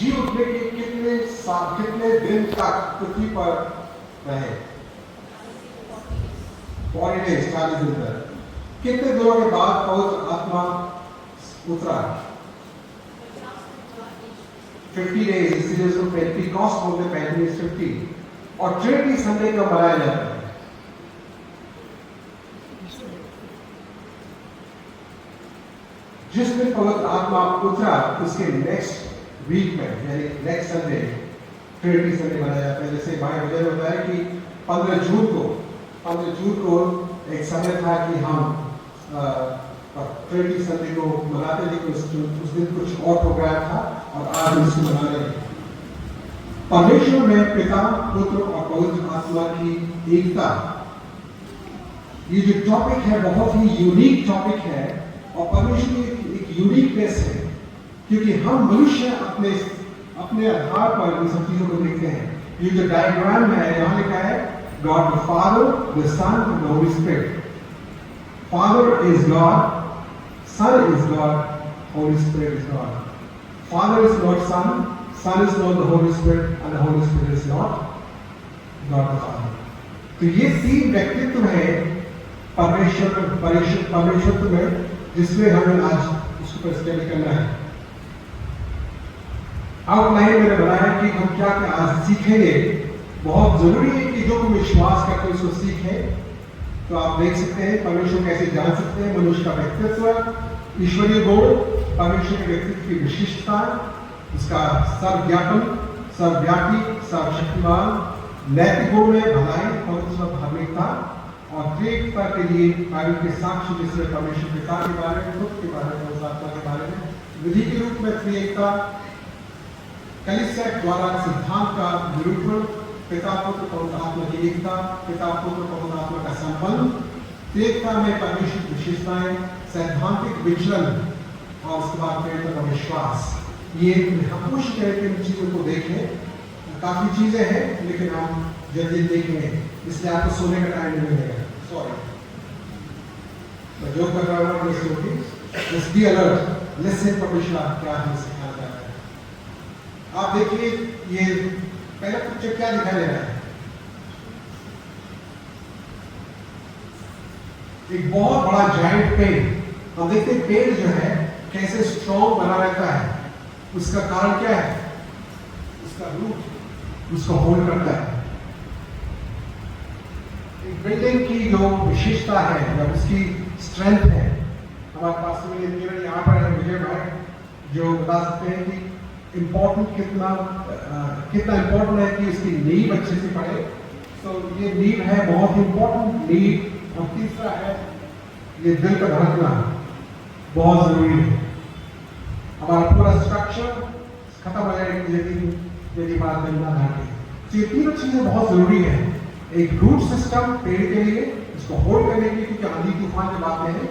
जी उठने के कितने दिन तक पृथ्वी पर रहे? 40 days, 40 दिन तक। कितने दिनों के बाद पवित्र आत्मा उतरा? 50 days, इसलिए उसको पेंटिकॉस्ट बोलते हैं, पेंटिकॉस्ट 50। और ट्रिनिटी संडे का मनाया जाता है। जिस दिन पवित्र आत्मा उतरा उसके नेक्स्ट वीक में, यानी नेक्स्ट संडे ट्रिनिटी संडे मनाया जाता है। जैसे भाई विजय ने बताया कि 15 जून को एक समय था कि हम ट्रिनिटी संडे को मनाते थे, उस दिन कुछ और प्रोग्राम था और आज इसको मना रहे हैं। परमेश्वर में पिता, पुत्र और पवित्र आत्मा की एकता, ये जो टॉपिक है बहुत ही यूनिक टॉपिक है और परमेश्वर की एक यूनिकनेस है, क्योंकि हम मनुष्य अपने आधार पर इन सब चीजों को देखते हैं। ये जो डायग्राम है यहाँ लिखा है God the Father, the Son and the Holy Spirit. Father is God, Son is God, Holy Spirit is God. Father is not Son, Son is not the Holy Spirit, and the Holy Spirit is not God the Father. तो ये तीन व्यक्तित्व है परमेश्वर में, जिसमें हमें आज उसको स्टडी करना है। आउटलाइन मैंने बनाया कि हम क्या क्या आज सीखेंगे। बहुत जरूरी है कि जो कोई विश्वास करते हैं उसको सीखे। तो आप देख सकते हैं परमेश्वर कैसे जान सकते हैं, मनुष्य का व्यक्तित्व, ईश्वरीय गुण, परमेश्वर के व्यक्तित्व की विशिष्टता, उसका सर्वज्ञापन, सर्वव्यापी, सर्वशक्तिमान, नैतिक गुण में भलाई, पवित्र, धार्मिकता और त्रिएकता के लिए बाइबल के साक्ष्य, जिसमें परमेश्वर पिता के बारे में, पुत्र के बारे में, पवित्र आत्मा के बारे में, विधि के रूप में त्रिएकता, कलीसिया द्वारा सिद्धांत का निरूपण, पिता पुत्र पवित्र आत्मा की एकता, पिता पुत्र पवित्र आत्मा का संबंध, त्रिएकता में परमेश्वर की विशेषताएं, सैद्धांतिक विचलन और उसके बाद प्रेरणा का विश्वास। ये हम कोशिश करें कि इन चीजों को देखें। काफी चीजें हैं लेकिन हम जल्दी देखेंगे, इसलिए आपको सोने का टाइम नहीं मिलेगा। सॉरी, मैं जो कर रहा हूँ ये सोचिए, जस्ट बी अलर्ट, लिसन परमेश्वर क्या हमें सिखाना चाहता है। आप देखिए ये पहला पिक्चर क्या दिखाई दे रहा है? एक बहुत बड़ा जायंट पेड़। हम देखते हैं पेड़ जो है कैसे स्ट्रॉन्ग बना रहता है। उसका कारण क्या है? उसका रूट उसको होल्ड करता है। एक बिल्डिंग की जो विशेषता है या उसकी स्ट्रेंथ है, हमारे पास में इंजीनियर यहाँ पर है विजय भाई, जो बता सकते हैं कि इम्पोर्टेंट कितना इम्पोर्टेंट है कि उसकी नींव अच्छे से पड़े। तो ये नींव है बहुत इम्पोर्टेंट नींव। और तीसरा है ये दिल का धड़कना बहुत जरूरी है। हमारा पूरा स्ट्रक्चर खत्म हो जाएगी यदि बात दिल ना धड़के। तो ये तीनों चीजें बहुत जरूरी है। एक रूट सिस्टम पेड़ के लिए, इसको होल्ड करने के लिए, क्योंकि आंधी तूफान जब आते हैं,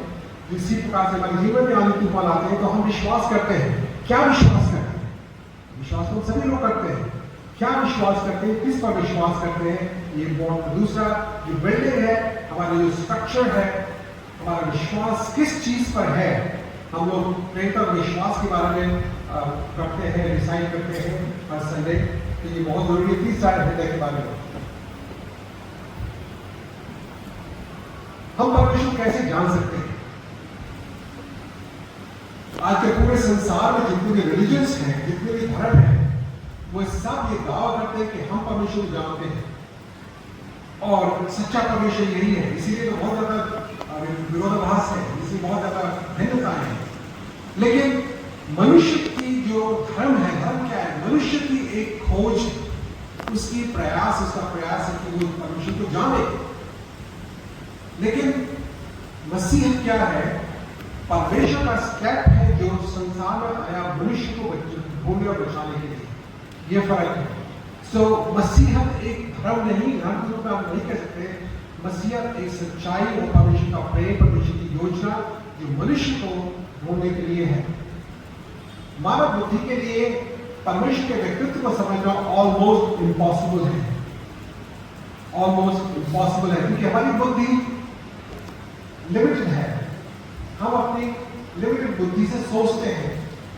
इसी प्रकार से हमारे जीवन में आंधी तूफान आते हैं तो हम विश्वास करते हैं। क्या विश्वास करते हैं? विश्वास तो सभी लोग करते हैं। क्या विश्वास करते हैं, किस पर विश्वास करते हैं, ये बहुत। दूसरा जो बिल्डिंग है, हमारा जो स्ट्रक्चर है, हमारा विश्वास किस चीज पर है। हम लोग प्रेरित विश्वास के बारे में करते हैं, डिसाइड करते हैं हर संडे। तो ये बहुत जरूरी है। तीसरा हृदय के बारे में हम परमेश्वर कैसे जान सकते हैं? आज के पूरे संसार में जितने भी रिलीजन्स हैं, जितने भी धर्म हैं, वो सब ये दावा करते हैं कि हम परमेश्वर जानते हैं और सच्चा परमेश्वर यही है। इसीलिए तो बहुत ज्यादा विरोधाभास है, इसलिए बहुत ज्यादा भिन्नताएं हैं। लेकिन मनुष्य की जो धर्म है, धर्म क्या है? मनुष्य की एक खोज, उसका प्रयास है कि वो परमेश्वर को जाने। लेकिन मसीह क्या है? परमेश्वर का स्टेप है जो संसार में आया मनुष्य को ढूंढने और बचाने के लिए। ये फर्क है। सो मसीहत एक धर्म नहीं, धर्म के रूप में आप नहीं कह सकते। मसीहत एक सच्चाई और परमेश्वर का प्रेम, परमेश्वर की योजना जो मनुष्य को ढूंढने के लिए है। मानव बुद्धि के लिए परमेश्वर के व्यक्तित्व को समझना ऑलमोस्ट इम्पॉसिबल है। ऑलमोस्ट इम्पॉसिबल है क्योंकि हमारी बुद्धि लिमिटेड है। हम अपनी लिमिटेड बुद्धि से सोचते हैं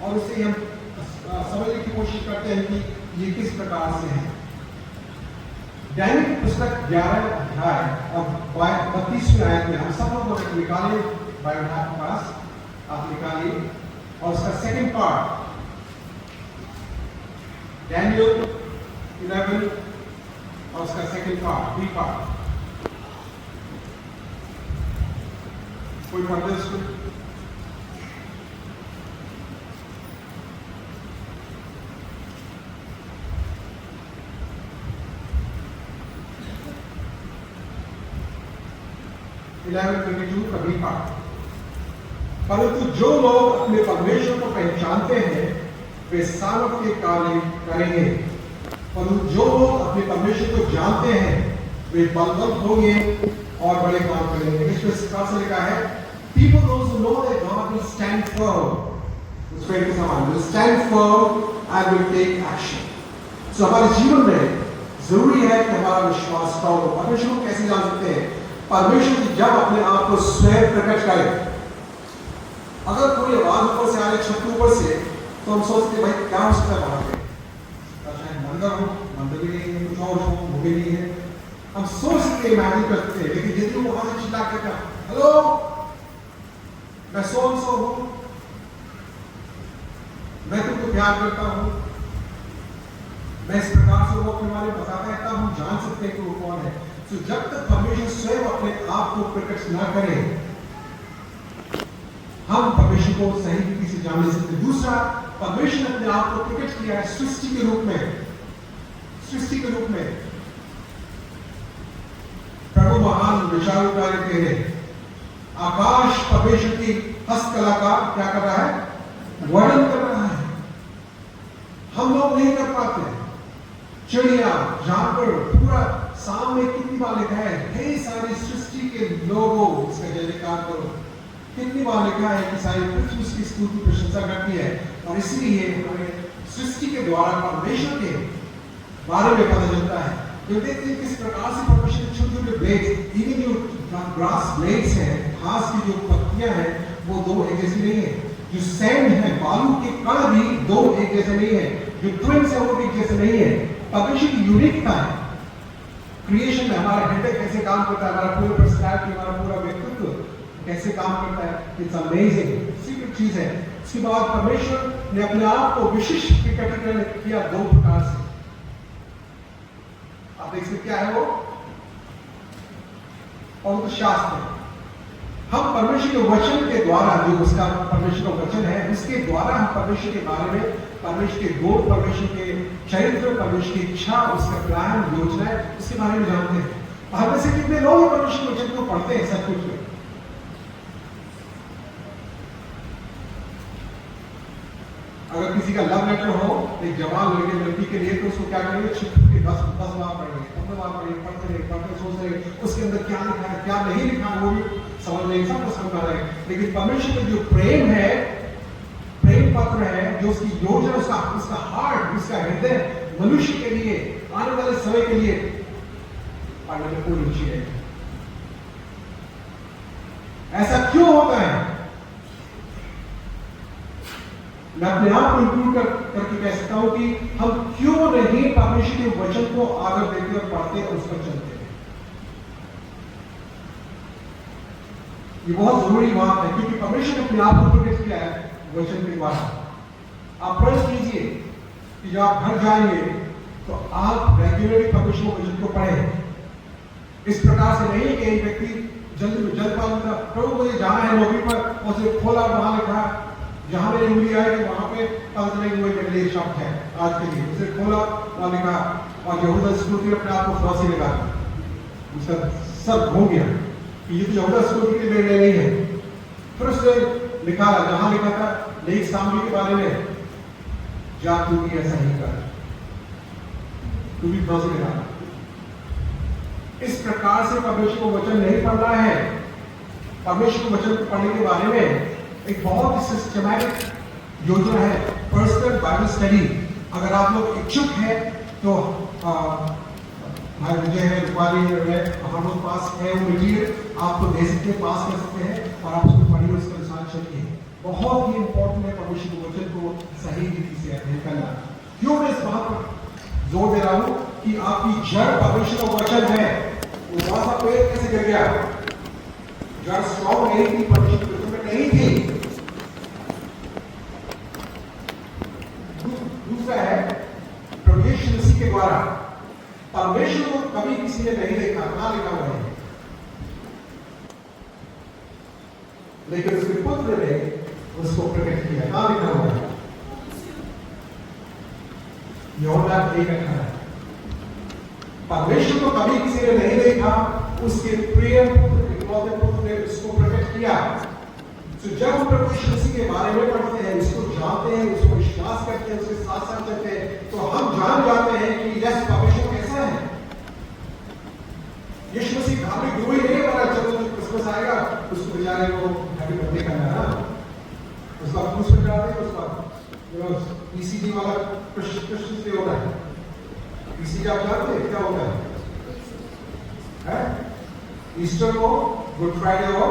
और इससे हम समझने की कोशिश करते हैं कि ये किस प्रकार से है। डैनियल की पुस्तक 11 अध्याय और 32वीं आयत में हम सब लोग अगर निकालें बाइबल आपके पास, आप निकालिए, और उसका सेकंड पार्ट डैनियल 11 और उसका सेकंड पार्ट, बी पार्ट, कोई पढ़ते उसको? का बी पार्ट। परंतु जो लोग अपने परमेश्वर को पहचानते हैं वे सामर्थ के कार्य करेंगे, परंतु जो लोग अपने परमेश्वर को जानते हैं वे बलवंत होंगे और बड़े काम करेंगे। इसमें प्रकार से लिखा है, people those who know that God will stand firm, उसमें एक सवाल, will stand firm and will take action। तो हमारे जीवन में जरूरी है कि हमारा विश्वास का हो। परमेश्वर को कैसे जान सकते हैं? परमेश्वर की जब अपने आप को स्वयं प्रकट करे। अगर कोई आवाज ऊपर से आ रही, छत ऊपर से, तो हम सोचते भाई क्या हो सकता है वहां पे? शायद मंदिर हो, मंदिर भी नहीं है, कुछ और हो, वो भी नहीं है। हम सोच सकते, इमेजिन करते हैं, लेकिन यदि वो वहां से चिल्ला के कहा, हेलो मैं सो हूं, मैं तुमको प्यार करता हूं, मैं इस प्रकार से वो अपने बारे में बताता है, तब हम जान सकते हैं कि वो कौन है। तो जब तक परमेश्वर स्वयं अपने आप को प्रकट न करे, हम परमेश्वर को सही रीति से जान नहीं सकते। दूसरा, परमेश्वर ने अपने आप को प्रकट किया है सृष्टि के रूप में। सृष्टि के रूप में प्रभु महान विचारों कार्य तेरे, आकाश परमेश्वर की हस्तकला का क्या कर रहा है? वर्णन कर रहा है। हम लोग नहीं कर पाते। चिड़िया, जानवर, पूरा सामने कितनी बार लिखा है, हे सारी सृष्टि के लोगों इसका जयकार करो। कितनी बार लिखा है कि सारी पृथ्वी उसकी स्तुति प्रशंसा करती है। और इसलिए हमें सृष्टि के द्वारा परमेश्वर के बारे में पता चलता है। जो देखते हैं किस प्रकार से परमेश्वर के छोटे छोटे ब्लेड्स, इवन जो ग्रास ब्लेड्स हैं, घास की जो पत्तियां हैं, वो दो एक जैसी नहीं है। जो सैंड है, बालू के कण भी दो एक जैसे नहीं है। जो ट्विन्स है वो भी एक जैसे नहीं है। परमेश्वर की यूनिकता है। क्रिएशन में हमारा हृदय कैसे काम करता है, हमारा पूरा पर्सनैलिटी, हमारा पूरा व्यक्तित्व कैसे काम करता है, इट्स अमेजिंग, सीक्रेट चीज है। उसके बाद परमेश्वर ने अपने आप को विशिष्ट प्रकट किया दो प्रकार से। आप देख सकते क्या है वो? और तो शास्त्र। हम परमेश्वर के वचन के द्वारा, जो उसका परमेश्वर का वचन है, उसके द्वारा हम परमेश्वर के बारे में, परमेश्वर के गुण, परमेश्वर के चरित्र, परमेश्वर की इच्छा, उसका प्लान, योजना, उसके बारे में जानते हैं। हम में से कितने लोग परमेश्वर के वचन को पढ़ते हैं सब कुछ में? अगर किसी का लव लेटर हो एक जवान लड़के लड़की के लिए, तो उसको क्या करेंगे? छिप के 10 बार पढ़ेंगे, 15 बार पढ़ेंगे, पढ़ते सोच रहे उसके अंदर क्या लिखा है, क्या नहीं लिखा है, वो भी समझ नहीं, सब समझ आ रहे हैं। लेकिन परमेश्वर का जो प्रेम है, प्रेम पत्र है, जो उसकी योजना, उसका हार्ट, उसका हृदय मनुष्य के लिए, आने वाले समय के लिए पढ़ने में कोई रुचि है। ऐसा क्यों होता है? मैं अपने आप को इंक्लूड करके कह सकता हूं कि हम क्यों नहीं परमेश्वर के वचन को आदर देते और पढ़ते और उस पर चलते हैं। ये बहुत जरूरी बात है, क्योंकि परमेश्वर ने अपने आप को प्रकट किया है वचन के द्वारा। आप प्रयास कीजिए कि जब आप घर जाएंगे तो आप रेगुलरली परमेश्वर के वचन को पढ़ें। इस प्रकार से नहीं कि एक व्यक्ति जल्दबाजी में, प्रभु मुझे जाना है नौकरी पर, और उसे खोला, वहां लिखा, जहां मेरी उंगली आएगी वहां पे पता चलेगा वो मेरे लिए शब्द है आज के लिए। उसे खोला, वहां लिखा, और यहूदा स्कूटी अपने आप को फांसी लगा, उसका सब हो गया कि ये तो यहूदा स्कूटी के मेरे लिए नहीं है। फिर उसने लिखा, जहां लिखा था लेख सामने के बारे में, जा तू भी ऐसा ही कर, तू भी फांसी लगा। इस प्रकार से परमेश्वर को वचन नहीं पढ़ना है। परमेश्वर को वचन को पढ़ने के बारे में एक बहुत ही सिस्टमैटिक योजना है, पर्सनल बाइबल स्टडी। अगर आप लोग इच्छुक हैं तो भाई विजय है, रुपाली है, हम लोग पास है वो मटीरियल, आपको दे सकते हैं, पास कर सकते हैं, और आप उसको पढ़िए, उसके अनुसार चलिए। बहुत ही इंपॉर्टेंट है परमेश्वर के वचन को सही रीति से अध्ययन करना। क्यों मैं इस बात पर जोर दे रहा हूं कि आपकी जड़ परमेश्वर का वचन है। वो वहां सा पेड़ कैसे गिर गया? जड़ स्ट्रॉन्ग नहीं थी, परमेश्वर के वचन में नहीं थी। दूसरा है प्रभु यीशु मसीह के द्वारा परमेश्वर को कभी किसी ने नहीं देखा, ना लिखा हुआ है, लेकिन उसके पुत्र ने उसको प्रकट किया, ना लिखा हुआ है। यूहन्ना 1:18। परमेश्वर को कभी किसी ने नहीं देखा, उसके प्रिय पुत्र इकलौते पुत्र ने उसको प्रकट किया। तो जब हम प्रभु यीशु मसीह के बारे में पढ़ते हैं, उसको जानते हैं, उसको विश्वास करते हैं, उसके साथ साथ चलते हैं, तो हम जान जाते हैं कि यस परमेश्वर कैसा है। यीशु मसीह धार्मिक गुरु ही नहीं बना, चलो क्रिसमस आएगा उसको बेचारे को हैप्पी बर्थडे करना है ना, उसका क्रूस पे चढ़ा देंगे, उसका ईसीजी वाला क्रिश्चियन से होता है। ईसीजी आप जानते हैं क्या होता है? ईस्टर को, गुड फ्राइडे और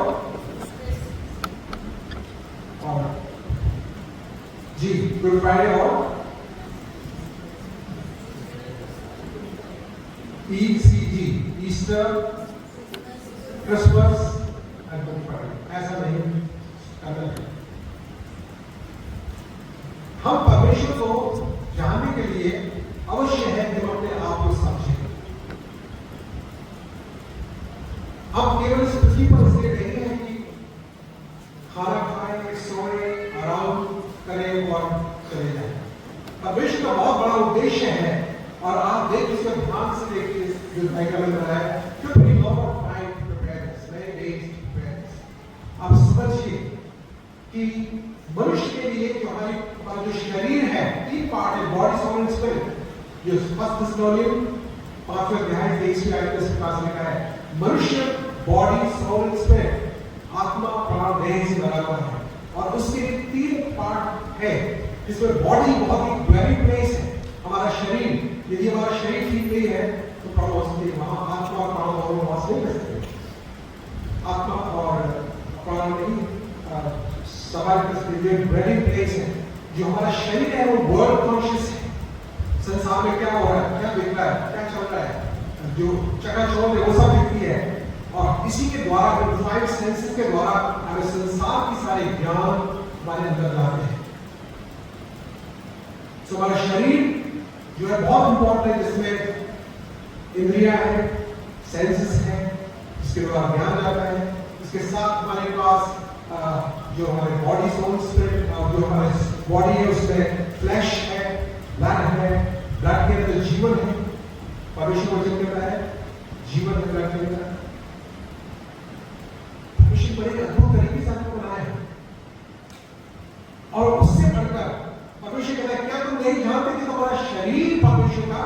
जी गुड फ्राइडे और ECG, Easter, Christmas and good Friday. ऐसा नहीं करना है। हम परमेश्वर को जानने के लिए अवश्य है कि हम अपने आप को समझें। हम केवल इस पृथ्वी पर इसलिए नहीं है कि खाना खाएं, सोएं, आराम करें और चले जाएं। परमेश्वर का बहुत बड़ा उद्देश्य है, और आप देखिए, इसका ध्यान से देखिए जो बाइबल में बताया है, आप समझिए कि मनुष्य के लिए जो हमारा जो शरीर है, 3 पार्ट है, बॉडी, सोल एंड स्पिरिट। जो फर्स्ट थेस्सलोनियन 5वें अध्याय 23वें आयत में पास लिखा है, मनुष्य बॉडी, सोल एंड स्पिरिट, आत्मा, प्राण, देह से बना हुआ है, और उसके 3 पार्ट है, जिसमें बॉडी बहुत ही ड्वेलिंग प्लेस है, हमारा शरीर। यदि हमारा शरीर ठीक नहीं है तो प्रॉब्लम वहां आत्मा, प्राण और वास नहीं कर सकते। आत्मा और प्राण नहीं ड्वेलिंग प्लेस है। जो हमारा शरीर है वो वर्ल्ड कॉन्शियस है, संसार में क्या हो रहा है, क्या दिख रहा है, क्या चल रहा है, जो चकाचौंध है वो सब दिखती है, और इसी के द्वारा, फाइव सेंसेस के द्वारा हमें संसार की सारे ज्ञान हमारे अंदर लाते हैं। तो हमारा शरीर जो है बहुत इंपॉर्टेंट है, जिसमें इंद्रियां है, सेंसेस है, इसके द्वारा ज्ञान जाता है। इसके साथ हमारे पास जो हमारे बॉडी, सोल, स्पिरिट, जो हमारे बॉडी है उसमें फ्लैश है, ब्लड है, ब्लड के अंदर जीवन है। परमेश्वर वचन कहता है जीवन है ब्लड के अंदर। परमेश्वर बड़े अद्भुत तरीके से हमको बनाया है, और उससे बढ़कर परमेश्वर कहता है, क्या तुम नहीं जानते कि तुम्हारा शरीर परमेश्वर का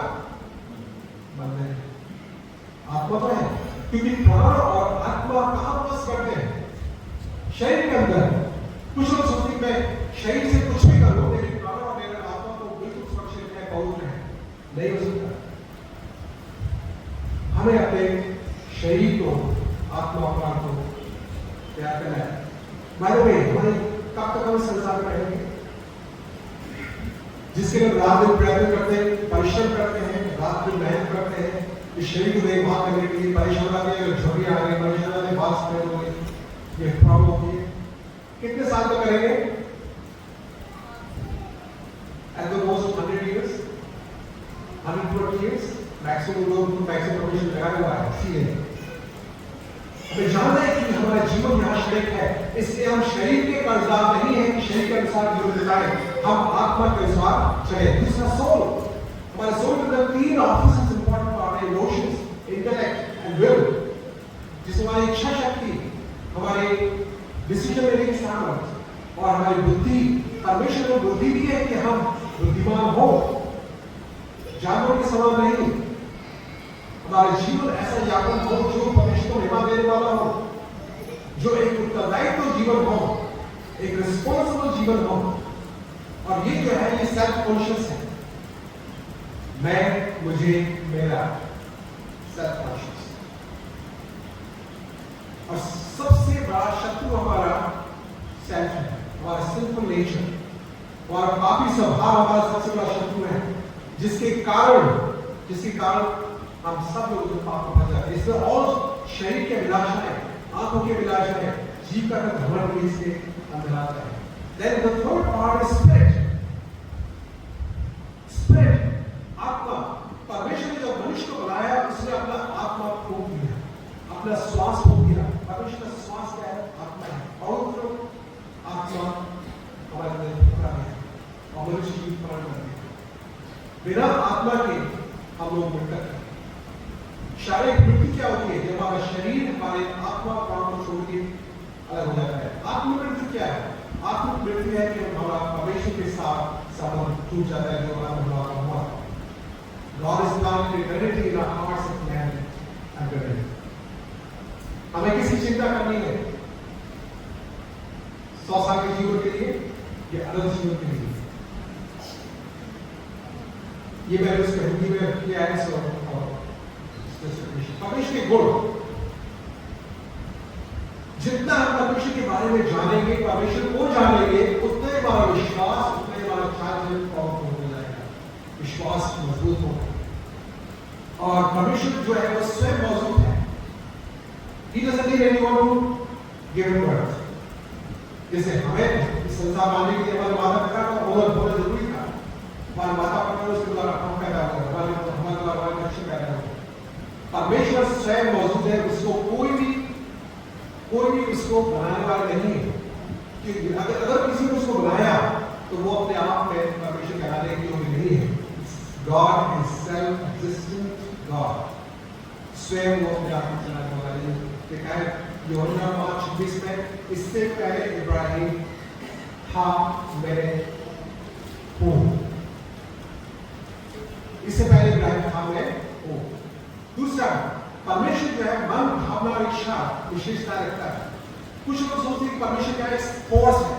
मंदिर है? आत्मा तो है, क्योंकि प्राण और आत्मा कहां वास करते हैं? शरीर के अंदर। कुछ लोग सोचते हैं शरीर से कुछ भी कर लो, लेकिन प्राण और मेरा आत्मा तो बिल्कुल सुरक्षित है, पवित्र है। नहीं हो सकता। हमें अपने शरीर को, आत्मा प्राण को तैयार करना है। बाय द वे, हमारे कब तक हम संसार में रहेंगे? जिसके लिए रात दिन प्रयत्न करते हैं, परिश्रम करते हैं, रात दिन मेहनत करते हैं, इस शरीर को देखभाल करने के लिए परेशान आते हैं, झुर्रियां आ गई, परेशान आते, बात स्प्रेड हो गई, ये प्रॉब्लम होती है। कितने साल तक करेंगे? At the most 100 years, 120 years, maximum लोग मैक्सिमम प्रोफेशन लगा हुआ है। इसलिए हमें जानना है कि हमारा जीवन यहाँ शरीर है, इसलिए हम शरीर के कर्जदार नहीं है कि शरीर के अनुसार जीवन बिताएं, हम आत्मा के अनुसार चले। दूसरा सोल, हमारे सोल के अंदर 3 ऑफिसेस इंपॉर्टेंट पार्ट है, इमोशंस, इंटेलेक्ट एंड विल, जिसमें हमारी इच्छा शक्ति, हमारे डिसीजन मेकिंग सामर्थ्य और हमारी बुद्धि। परमेश्वर ने बुद्धि दी है कि हम बुद्धिमान हो, जानवर के समान नहीं। हमारा जीवन ऐसा यापन हो जो परमेश्वर को महिमा देने वाला हो, जो एक उत्तरदायित्व जीवन हो, एक रिस्पॉन्सिबल जीवन हो। और ये जो है, ये सेल्फ कॉन्शियस है, मैं, मुझे, मेरा, सेल्फ कॉन्शियस। और सबसे बड़ा शत्रु हमारा सेल्फ है, हमारा नेचर और पापी स्वभाव हमारा सबसे बड़ा शत्रु है, जिसके कारण हम सब लोग पाप में फंस जाते हैं। इसमें और शरीर के अभिलाषाएं, आंखों के अभिलाषाएं, जीव का घमंड भी इसके अंदर आता है। Then the third part is spirit. Spirit, आत्मा। परमेश्वर ने जब मनुष्य को बनाया, उसने अपना आत्मा फूंक दिया, अपना श्वास फूंक दिया। परमेश्वर का श्वास क्या है? आत्मा है। पवित्र आत्मा हमारे अंदर भरा है और मनुष्य की पालन करते हैं। बिना आत्मा के हम लोग मृतक हैं। शारीरिक मृत्यु क्या होती है? जब हमारा शरीर हमारे आत्मा प्राण को छोड़ के अलग हो जाता है। आत्म मृत्यु क्या है? आत्म मृत्यु है कि हमारा परमेश्वर के साथ संबंध टूट जाता है, जो हमारा हुआ। God is not eternity in our hearts of man and women. हमें किसी चिंता करनी है 100 साल के जीवन के लिए या अनंत जीवन के लिए। ये मैंने उसको हिंदी में किया है। परमेश्वर के गुण, जितना हम परमेश्वर के बारे में जानेंगे, परमेश्वर को जानेंगे, उतना ही हमारा विश्वास, उतना ही हमारा चार्ज पावरफुल हो जाएगा, विश्वास मजबूत होगा। और परमेश्वर जो है वो स्वयं मौजूद है। He doesn't need anyone to give him birth. जैसे हमें इस संसार आने के लिए हमारे माता पिता का होना जरूरी था। हमारे माता पिता उसके द्वारा हम पैदा हुए, हमारे द्वारा हमारे बच्चे पैदा हुए। परमेश्वर स्वयं मौजूद है, उसको कोई भी उसको बनाने वाला नहीं है। कि अगर किसी ने उसको बनाया तो वो अपने आप में परमेश्वर कहलाने के योग्य नहीं है। God is self-existent God. स्वयं वो अपने आप में चलाने वाला है। देखा है यूहन्ना 5:26 में, इससे पहले इब्राहिम था, मैं हूँ। इससे पहले इब्राहिम था, मैं हूँ। दूसरा, परमेश्वर जो है मन, भावना और इच्छा विशेषता रखता है। कुछ लोग सोचते हैं कि परमेश्वर क्या है? फोर्स है,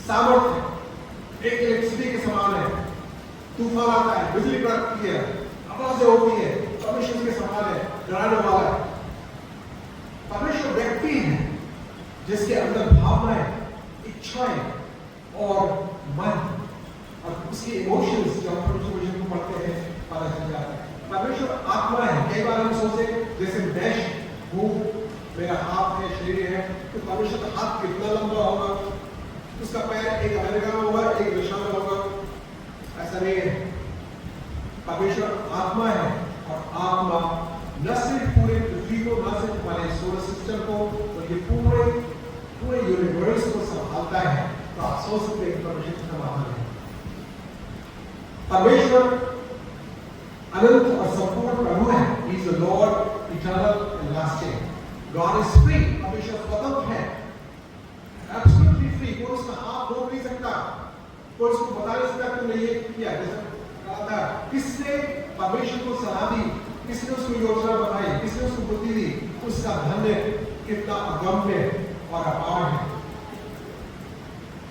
सामर्थ्य है, एक इलेक्ट्रिसिटी के समान है। तूफान आता है, बिजली कड़कती है, आवाजें होती है, परमेश्वर के समान है, डराने वाला है। परमेश्वर व्यक्ति है जिसके अंदर भावनाएं, इच्छाएं और मन और उसके इमोशंस जो हम परमेश्वर को पढ़ते हैं पता चल जाता है। परमेश्वर आत्मा है। कई बार हम सोचते हैं जैसे मैं हूँ, मेरा हाथ है, शरीर है, तो परमेश्वर का हाथ कितना लंबा होगा, उसका पैर एक अमेरिका में होगा, एक दिशा में होगा। ऐसा नहीं है। परमेश्वर आत्मा है और आत्मा न सिर्फ पूरे पृथ्वी को, न सिर्फ हमारे सोलर सिस्टम को, बल्कि पूरे यूनिवर्स को संभालता है। तो आप सोच सकते हैं परमेश्वर कितना महान है। परमेश्वर अनंत और संपूर्ण प्रभु है। He is the Lord, eternal and lasting. God is free. परमेश्वर स्वतंत्र है, absolutely free. कोई उसका हाथ रोक नहीं सकता, कोई उसको बता नहीं सकता तुमने ये किया। जैसा कहा था, किसने परमेश्वर को सलाह दी, किसने उसको योजना बनाई, किसने उसको बुद्धि दी, उसका धन्य कितना अगम्य और अपार है।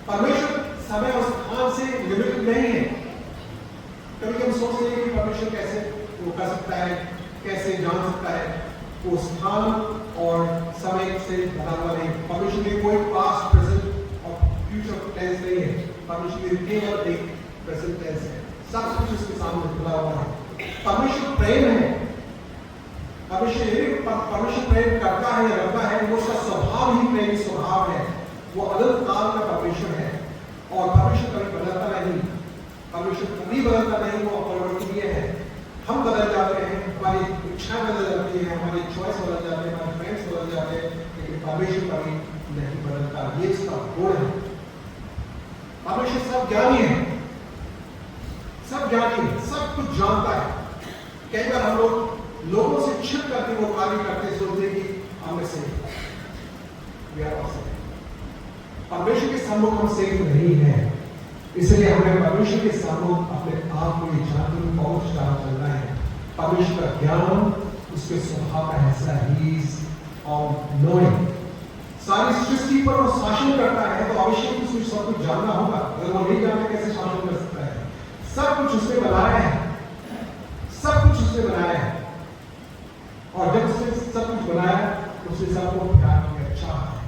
परमेश्वर समय और स्थान से लिमिटेड नहीं है। कभी हम सोचते हैं कि परमेश्वर कैसे वो कर सकता है, कैसे जान सकता है। वो स्थान और समय से बना हुआ नहीं। परमेश्वर में कोई पास्ट, प्रेजेंट और फ्यूचर टेंस नहीं है। परमेश्वर में केवल एक प्रेजेंट टेंस है। सब कुछ उसके सामने खुला हुआ है। परमेश्वर प्रेम है। परमेश्वर प्रेम करता है, रखता है, वो उसका स्वभाव ही प्रेमी स्वभाव है। वो अनंत काल का परमेश्वर है और परमेश्वर कभी बदलता नहीं। परमेश्वर कभी बदलता नहीं, वो अपरिवर्तनीय है। हम बदल जाते हैं, हमारी इच्छा बदल जाती है, हमारी चॉइस बदल जाते हैं, हमारे फ्रेंड्स बदल जाते हैं, लेकिन परमेश्वर कभी नहीं बदलता। ये उसका गुण है। परमेश्वर सब ज्ञानी है, सब ज्ञानी है, सब कुछ जानता है। कई बार हम लोगों से छिप करके वो कार्य करते, सोचते कि हमें से परमेश्वर के सम्मुख हम सेफ नहीं है। इसलिए हमें परमेश्वर के सम्मुख अपने आप को जानने में बहुत ज्यादा चलना है। परमेश्वर का ज्ञान उसके स्वभाव का हिस्सा ही नोइंग। सारी सृष्टि पर वो शासन करता है, तो अवश्य उसको सब कुछ जानना होगा। अगर वो नहीं जानते कैसे शासन कर सकता है? सब कुछ उसने बनाया है, सब कुछ उसने बनाया है। और जब उसने सब कुछ बनाया, उसने सबको प्यार किया, अच्छा है।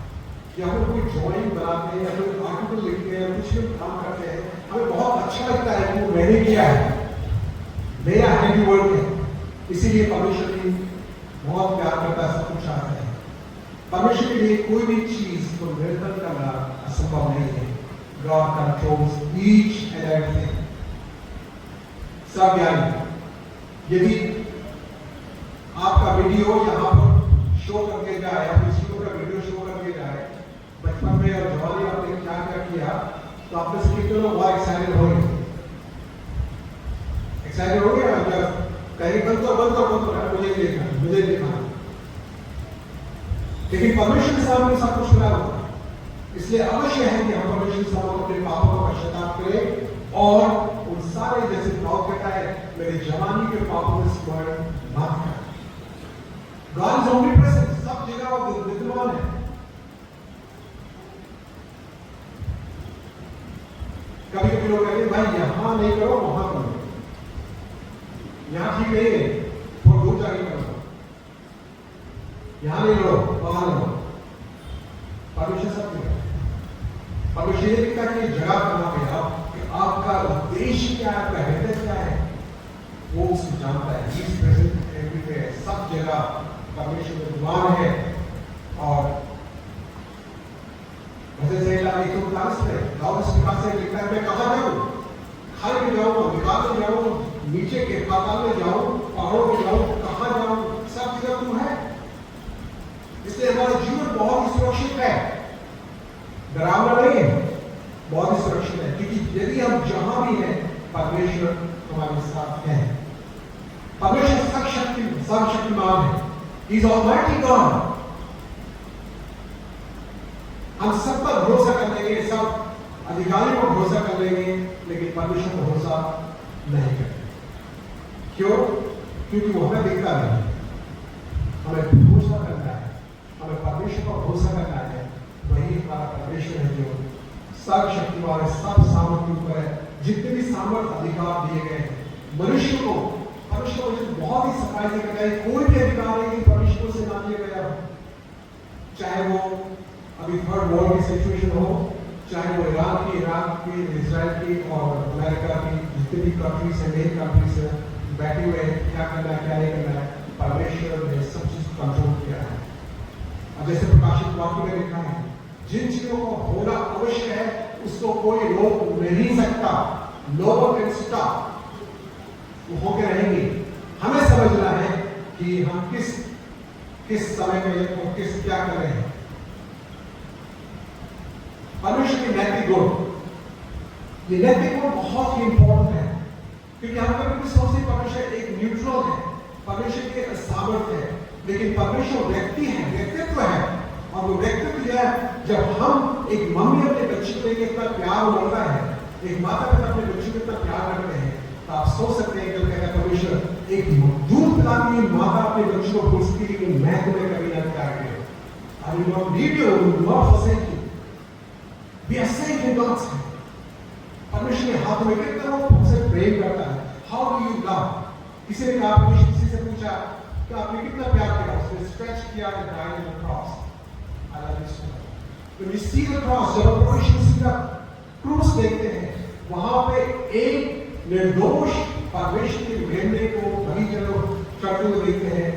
या फिर कोई ड्राइंग बनाते हैं या फिर आर्टिकल लिखते हैं, कुछ भी काम करते हैं, हमें बहुत अच्छा लगता है कि वो मैंने किया है, मेरा हैंडीवर्क है। इसीलिए परमेश्वर भी बहुत प्यार करता है, सब कुछ चाहता है। परमेश्वर के लिए कोई भी चीज को निर्भर करना असंभव नहीं है। God controls each and everything. सब यानी यदि आपका वीडियो यहाँ पर शो करके जाए, या किसी का वीडियो शो करके जाए, बचपन में और जवानी में आपने क्या क्या किया, तो आप में से कितने लोग बहुत एक्साइटेड हो गए? एक्साइटेड हो गया जब कहीं बंद करो मुझे देखना। लेकिन परमेश्वर के सामने सब कुछ खुला होता है। इसलिए अवश्य है कि हम परमेश्वर के सामने अपने पापों का पश्चाताप करें और उन सारे, जैसे पाप कहता है, मेरे जवानी के पापों में स्मरण मत कर। God is omnipresent, सब जगह वो विद्यमान है। कभी कभी लोग कहते हैं भाई यहां नहीं करो वहां करो, यहां ठीक नहीं है, थोड़ा दूर जाके करो, यहां नहीं लो वहां लो। परमेश्वर सब जगह, परमेश्वर का कि जगह कहाँ पे आप, कि आपका उद्देश्य क्या है, आपका हृदय क्या है, वो उसको जानता है। He is present everywhere, सब जगह परमेश्वर विद्वान है। और जैसे से क्लास में दाऊद विकास से लिखता है, मैं कहाँ जाऊँ, खाई में जाऊँ, विकास में जाऊँ, नीचे के पाताल में जाऊँ, पहाड़ों में जाऊँ, कहाँ जाऊँ, सब जगह तू है। इसलिए हमारा जीवन बहुत ही सुरक्षित है, डरावना नहीं है, बहुत ही सुरक्षित है, क्योंकि यदि हम जहां भी हैं परमेश्वर हमारे साथ है। परमेश्वर सर्वशक्तिमान है, He is Almighty God। हम सब पर भरोसा कर लेंगे, सब अधिकारियों पर भरोसा कर लेंगे, लेकिन परमेश्वर पर भरोसा नहीं करते। क्यों? क्योंकि वो हमें देखता नहीं, हमें भरोसा करना है, हमें परमेश्वर पर भरोसा करना है। वही हमारा परमेश्वर है जो सर्वशक्तिमान है, सब सामर्थ्य ऊपर है। जितने भी सामर्थ्य अधिकार दिए गए हैं मनुष्य को, परमेश्वर को बहुत ही सफाई से कहता है, कोई भी अधिकार नहीं परमेश्वर से ना दिया गया। चाहे वो अभी थर्ड वॉर की सिचुएशन हो, चाहे वो इराक की, इजराइल की और अमेरिका की, जितनी भी कंट्रीज है, मेन कंट्रीज है, बैठे हुए क्या करना है क्या नहीं करना है, परमेश्वर ने सब चीज कंट्रोल किया है। अब जैसे प्रकाशित वाक्य में लिखा है, जिन चीजों को होना अवश्य है उसको कोई रोक नहीं सकता। नो वन कैन स्टॉप, वो होके रहेंगे। हमें समझना है कि हम किस समय में और क्या कर रहे हैं। परमेश्वर के नैतिक गुण, ये नैतिक गुण बहुत ही इंपॉर्टेंट है, क्योंकि हम कभी सोचते परमेश्वर एक न्यूट्रल है, परमेश्वर के सामर्थ्य है, लेकिन परमेश्वर व्यक्ति है, व्यक्तित्व है। और वो व्यक्तित्व जो है, जब हम एक मम्मी अपने बच्चे को लेकर इतना प्यार उमड़ता है, एक माता पिता अपने बच्चे को इतना प्यार करते हैं, तो आप सोच सकते हैं कि कहता परमेश्वर एक दूध पिलाती हुई माता अपने बच्चे को पूछती है कि मैं तुम्हें कभी ना प्यार किया, I will not leave you, I will not forsake you. We are safe in God's hand. परमेश्वर के हाथ में कितना वो हमसे प्रेम करता है। How do you love? किसी ने कहा, किसी से पूछा कि आपने कितना प्यार किया, उसने स्ट्रेच किया and died on the cross. I love you so much. When we see the cross, जब हम परमेश्वर का क्रूस देखते हैं, वहां पे एक निर्दोष परमेश्वर के मेमने को बलि करते हुए देखते हैं,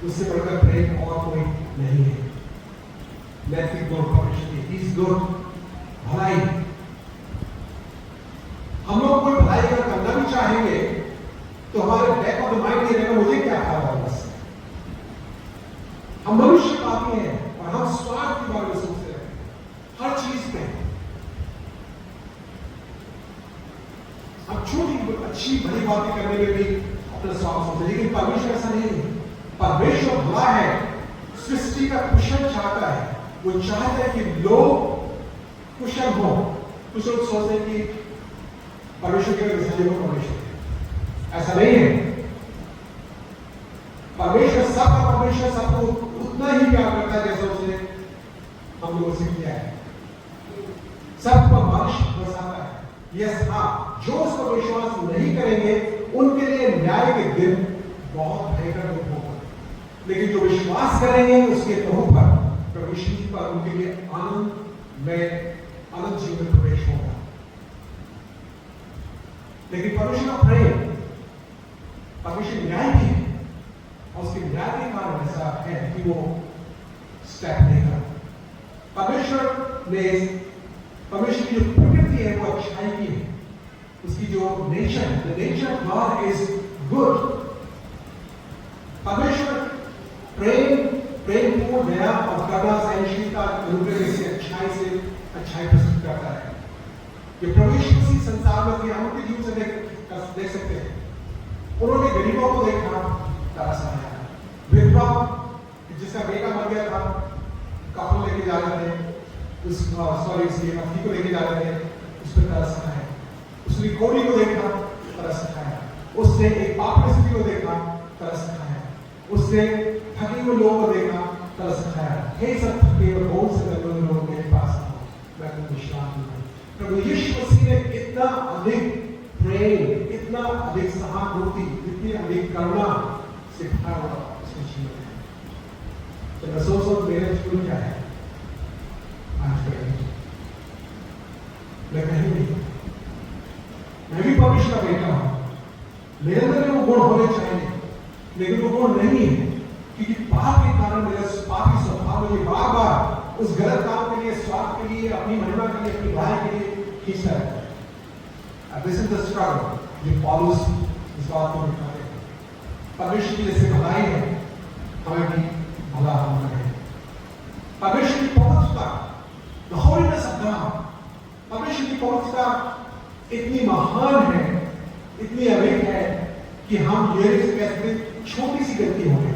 उससे बढ़कर प्रेम और कोई नहीं है। नैतिक गुण परमेश्वर की, इस गुण भलाई, हम लोग कोई भलाई अगर करना भी चाहेंगे तो हमारे बैक ऑफ द माइंड ये रहेगा, मुझे क्या फायदा होगा इससे। हम मनुष्य पापी हैं और हम स्वार्थ के बारे में सोचते हैं हर चीज में। हम छोटी अच्छी बड़ी बातें करने में भी अपना स्वार्थ सोचते हैं, लेकिन परमेश्वर ऐसा नहीं है। परमेश्वर भला है, सृष्टि का कुशल चाहता है, वो चाहता है कि लोग कुशल हो। कुछ लोग सोचते हैं कि परमेश्वर के विसर्जन को परमेश्वर, ऐसा नहीं है। परमेश्वर सबका परमेश्वर सबको उतना ही प्यार करता है जैसा उसने हम लोगों से किया है। सबको बख्श बसाता है। यस हाँ, जो उस पर विश्वास नहीं करेंगे उनके लिए न्याय के दिन बहुत भयंकर दुख होगा, लेकिन जो विश्वास करेंगे उसके प्रभु पर यीशु पर उनके लिए आनंद जीवन में प्रवेश होगा। लेकिन परमेश्वर का प्रेम, परमेश्वर न्याय भी है और उसके न्याय के कारण ऐसा है कि वो स्टेप लेगा। परमेश्वर की जो प्रकृति है वो अच्छाई की है। उसकी जो the nature of God is good. परमेश्वर प्रेमपूर्ण दया और करुणा सहनशीलता अनुग्रह से अच्छाई प्रस्तुत करता है। ये प्रभु यीशु मसीह संसार में थे, हम उनके जीवन से देख सकते हैं। उन्होंने गरीबों को देखा, तरस आया। विधवा जिसका बेटा मर गया था, कफन लेके जा रहे थे, उसकी अर्थी को लेके जा रहे थे, उस पर तरस खाया। उसने कोढ़ी को देखा, तरस खाया। उसने एक पापी स्त्री को देखा, तरस खाया। उसने थके हुए लोगों को देखा, तरस खाया। हे सब थके हुए बहुत से लोग मेरे पास आओ, मैं तुमको विश्राम दूंगा। प्रभु यीशु मसीह ने इतना अधिक प्रेम, इतना अधिक सहानुभूति, इतनी अधिक करुणा सिखाया हुआ उसके जीवन में। तो मैं सोच मेरे जीवन क्या है आज के मैं कहीं नहीं, मैं भी परमेश्वर का बेटा हूं। मेरे अंदर वो गुण होने चाहिए, लेकिन वो गुण नहीं है, क्योंकि पाप के कारण मेरा पापी स्वभाव मुझे बार बार उस गलत काम के लिए, स्वार्थ के लिए, अपनी महिमा के लिए, अपनी भलाई के लिए खींचता है। दिस इज द स्ट्रगल जो पौलुस इस बात को दिखाते हैं। परमेश्वर की जैसे भलाई है, हमें भी भला होना है। परमेश्वर की पवित्रता, द होलीनेस ऑफ गॉड, परमेश्वर की पवित्रता इतनी महान है, इतनी अनेक है कि हम ये कहते छोटी सी गलती हो गई।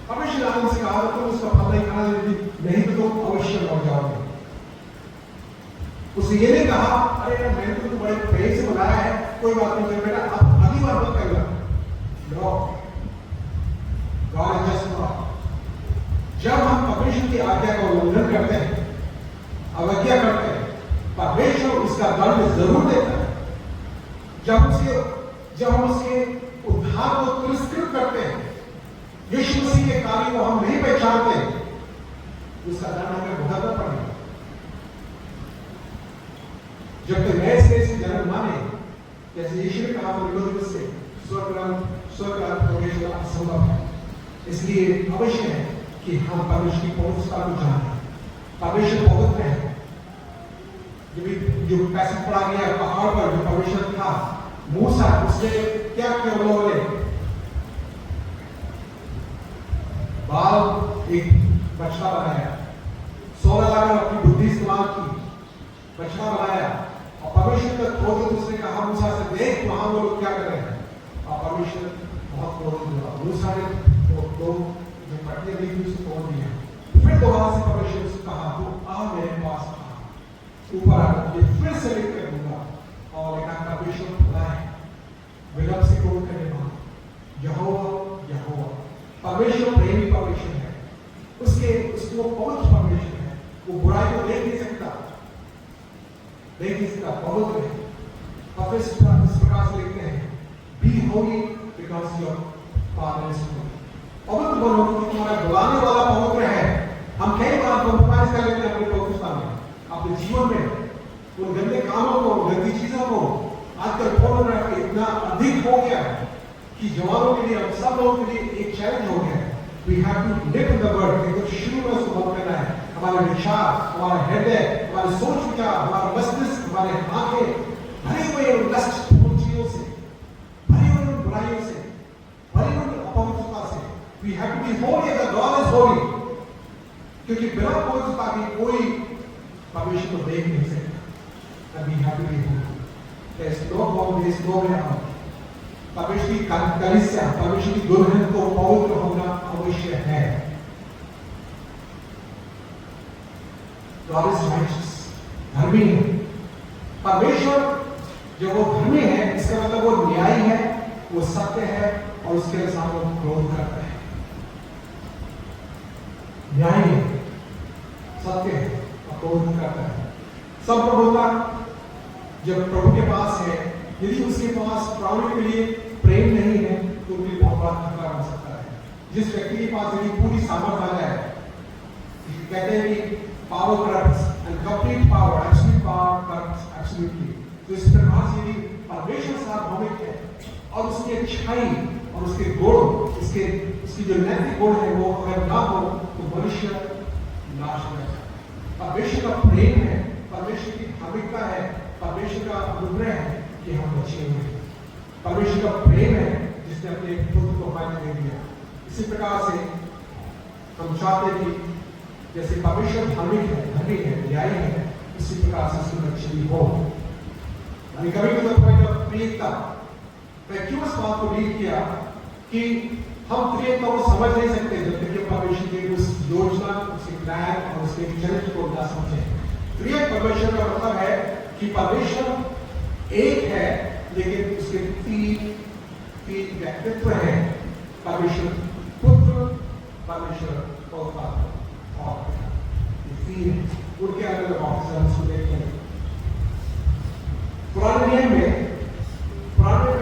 परमेश्वर आनंद से कहा तुम उसका फल नहीं खाना, नहीं तो तुम अवश्य मर जाओगे। उसने ये नहीं कहा अरे यार मैंने तो बड़े प्रेम से बनाया है, कोई बात नहीं मेरे बेटा अब अगली बार मत करेगा। No, God is just God. जब हम परमेश्वर की आज्ञा का उल्लंघन करते हैं, अवज्ञा करते हैं, परमेश्वर उसका दंड जरूर देता है। जब हम उसके उद्धार को तिरस्कृत करते हैं, यीशु मसीह के कार्य को हम नहीं पहचानते, उसका दंड हमें भुगतना पड़ेगा। जब तक नए सिरे से जन्म माने, जैसे यीशु ने कहा निकोदेमुस से, स्वर्ग प्रवेश असंभव है। इसलिए अवश्य है कि हम परमेश्वर की पवित्रता को जानें। परमेश्वर पवित्र है। जो पैसा पड़ा गया पहाड़ पर, जो परमेश्वर था, मूसा, उसने क्या किया? लोगों ने बाल एक बछड़ा बनाया, 16 लाख अपनी बुद्धि इस्तेमाल की, बछड़ा बनाया और परमेश्वर का क्रोधित उसने कहा मूसा से, देख वहां वो लोग क्या कर रहे हैं। और परमेश्वर बहुत क्रोधित हुआ। मूसा ने दो जो पटिया दी थी उसको तोड़ दिया। फिर दोबारा से परमेश्वर उसको कहा तू आ मेरे पास आ, ऊपर आ, ये फिर से लेकर दूंगा। और एक परमेश्वर खुदा है, विलंब से क्रोध करने वाला, यहोवा परमेश्वर प्रेमी परमेश्वर है। उसको पवित्र परमेश्वर है, वो बुराई को देख नहीं सकता, पवित्र है। और फिर इस प्रकार से लिखते हैं be holy because your father is holy. पवित्र बनो क्योंकि तुम्हारा बुलाने वाला पवित्र है। हम कई बार कॉम्प्रोमाइज कर लेते हैं अपनी पवित्रता में, अपने जीवन में, उन गंदे कामों को, गंदी चीजों को। आजकल फोटोग्राफी इतना अधिक हो गया है कि जवानों के लिए, हम सब लोगों के लिए एक चैलेंज हो गया है। We have to live in the world। देखो शुरू में उसको बंद करना है। हमारे विचार, हमारा हृदय, हमारे सोच विचार, हमारा मस्तिष्क, हमारे आंखें भरे हुए लस्ट चीजों से, भरे हुए बुराइयों से, भरे हुए अपवित्रता से। We have to be holy as God is holy। क्योंकि बिना पवित्रता के कोई परमेश्वर को देख नहीं सकता। And we have to be holy। There is no God, there is no way out। परमेश्वर की कलीसिया, परमेश्वर की दुल्हन को पवित्र होना अवश्य है। God is righteous, धर्मी है। परमेश्वर जब वो धर्मी है, इसका मतलब वो न्यायी है, वो सत्य है और उसके साथ वो क्रोध करता है। न्यायी है, सत्य है और क्रोध करता है। सब प्रभुता जब प्रभु के पास है, यदि उसके पास प्राणियों के लिए प्रेम नहीं है तो भी बहुत बड़ा खतरा हो सकता है। जिस व्यक्ति के पास यदि पूरी सामर्थ्य आ जाए कहते हैं कि power corrupts and complete power, absolute power corrupts absolutely. तो इस प्रकार से यदि परमेश्वर सार्वभौमिक है और उसकी अच्छाई और उसके गुण, उसकी जो नैतिक गुण है वो अगर ना हो तो मनुष्य नाश हो जाता है। परमेश्वर का प्रेम है, परमेश्वर की धार्मिकता है, परमेश्वर का अनुग्रह है कि हम बचे हुए हैं। परमेश्वर का प्रेम है जिसने अपने पुत्र को हमारे दे दिया। इसी प्रकार से हम चाहते हैं कि जैसे परमेश्वर धार्मिक है, धर्मी है, न्यायी है, इसी प्रकार से उसकी बच्चे भी हो। कभी कभी प्रियता, मैं क्यों इस बात को डील किया कि हम प्रियता को समझ नहीं सकते जब तक कि परमेश्वर की उस योजना, उसके प्लान और उसके चरित्र को ना समझे। प्रिय परमेश्वर का मतलब है कि परमेश्वर एक है लेकिन उसके तीन व्यक्तित्व है। परमेश्वर पुत्र, परमेश्वर पवित्र और तीन उनके अलग अलग ऑफिस हम उसको देखते हैं। पुराने नियम में